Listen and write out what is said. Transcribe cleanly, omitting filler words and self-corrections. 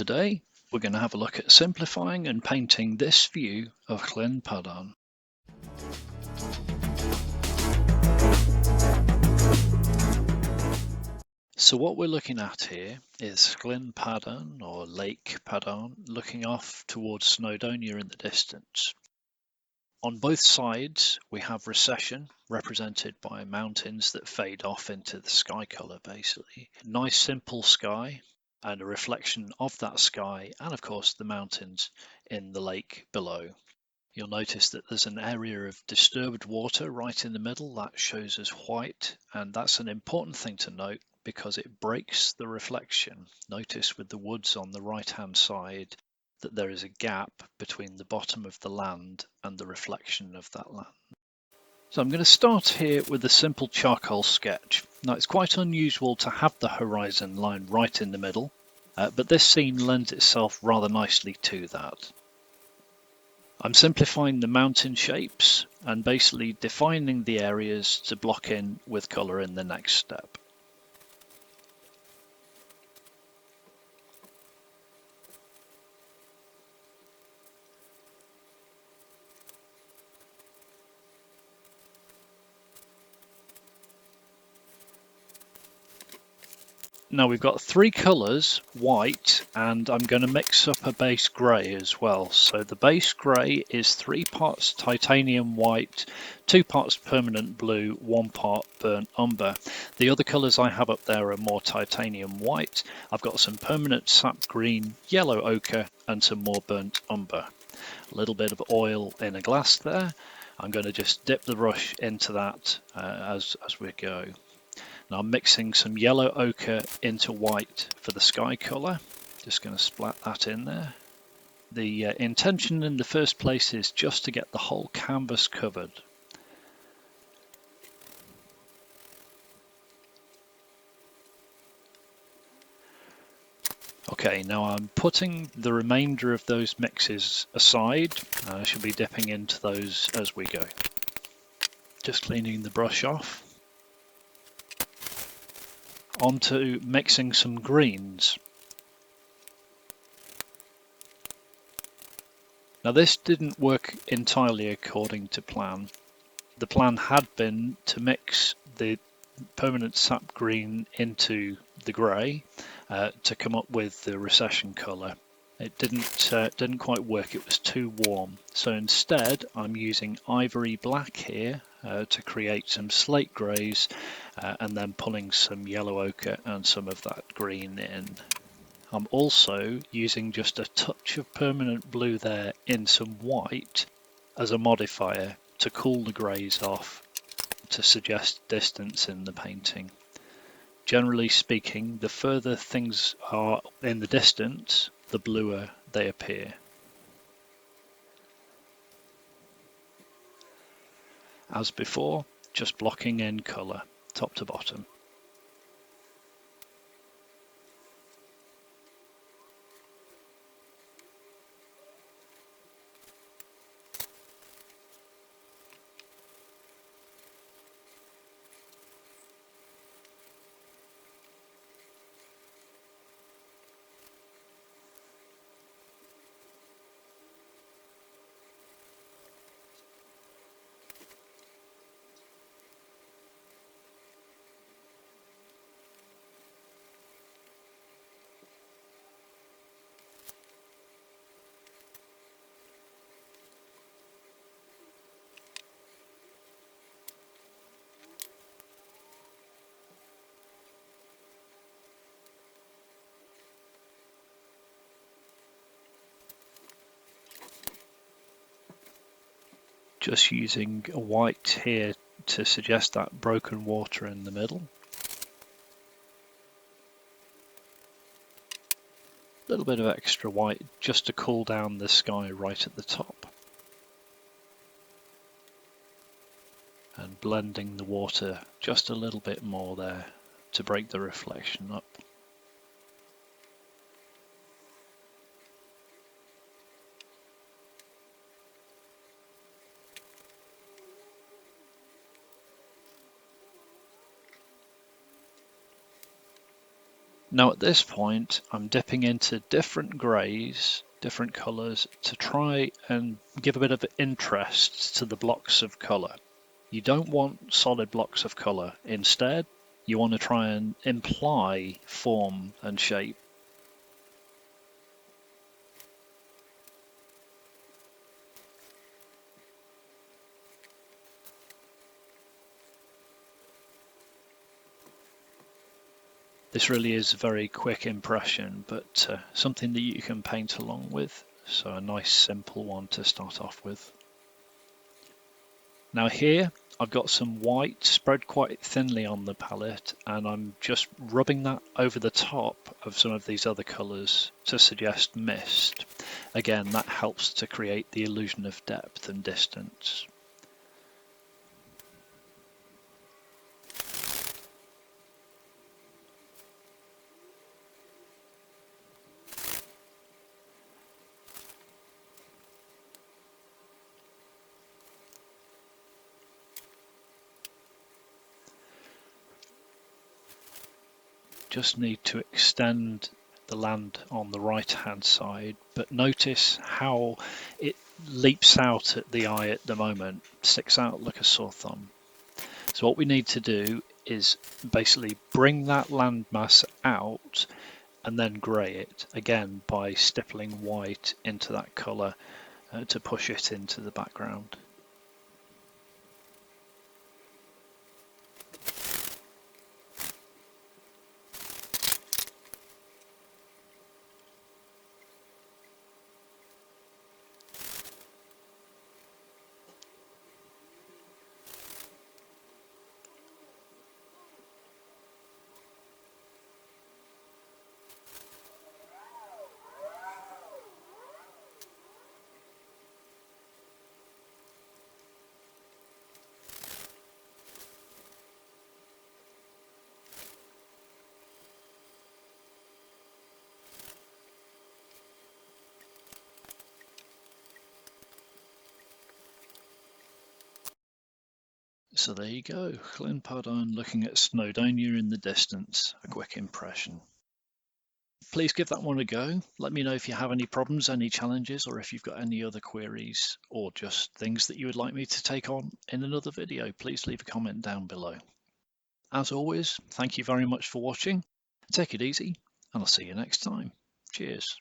Today we're going to have a look at simplifying and painting this view of Llyn Padarn. So what we're looking at here is Llyn Padarn, or Lake Padarn, looking off towards Snowdonia in the distance. On both sides we have recession, represented by mountains that fade off into the sky colour basically. Nice simple sky and a reflection of that sky and of course the mountains in the lake below. You'll notice that there's an area of disturbed water right in the middle that shows as white, and that's an important thing to note because it breaks the reflection. Notice with the woods on the right hand side that there is a gap between the bottom of the land and the reflection of that land. So I'm going to start here with a simple charcoal sketch. Now it's quite unusual to have the horizon line right in the middle, but this scene lends itself rather nicely to that. I'm simplifying the mountain shapes and basically defining the areas to block in with colour in the next step. Now we've got three colours, white, and I'm going to mix up a base grey as well. So the base grey is 3 parts titanium white, 2 parts permanent blue, 1 part burnt umber. The other colours I have up there are more titanium white. I've got some permanent sap green, yellow ochre, and some more burnt umber. A little bit of oil in a glass there. I'm going to just dip the brush into that as we go. Now I'm mixing some yellow ochre into white for the sky colour. Just going to splat that in there. The intention in the first place is just to get the whole canvas covered. Okay, now I'm putting the remainder of those mixes aside. I shall be dipping into those as we go. Just cleaning the brush off. Onto mixing some greens. Now this didn't work entirely according to plan. The plan had been to mix the permanent sap green into the grey to come up with the recession colour. It didn't quite work, it was too warm. So instead I'm using ivory black here to create some slate greys and then pulling some yellow ochre and some of that green in. I'm also using just a touch of permanent blue there in some white as a modifier to cool the greys off to suggest distance in the painting. Generally speaking, the further things are in the distance, the bluer they appear. As before, just blocking in colour, top to bottom. Just using a white here to suggest that broken water in the middle. A little bit of extra white just to cool down the sky right at the top. And blending the water just a little bit more there to break the reflection up. Now at this point, I'm dipping into different greys, different colours to try and give a bit of interest to the blocks of colour. You don't want solid blocks of colour. Instead, you want to try and imply form and shape. This really is a very quick impression, but something that you can paint along with. So a nice simple one to start off with. Now here I've got some white spread quite thinly on the palette, and I'm just rubbing that over the top of some of these other colours to suggest mist. Again, that helps to create the illusion of depth and distance. Just need to extend the land on the right hand side, but notice how it leaps out at the eye at the moment, sticks out like a sore thumb. So what we need to do is basically bring that landmass out and then grey it again by stippling white into that colour to push it into the background. So there you go, Llyn Pardon looking at Snowdonia in the distance, a quick impression. Please give that one a go. Let me know if you have any problems, any challenges, or if you've got any other queries or just things that you would like me to take on in another video. Please leave a comment down below. As always, thank you very much for watching. Take it easy, and I'll see you next time. Cheers.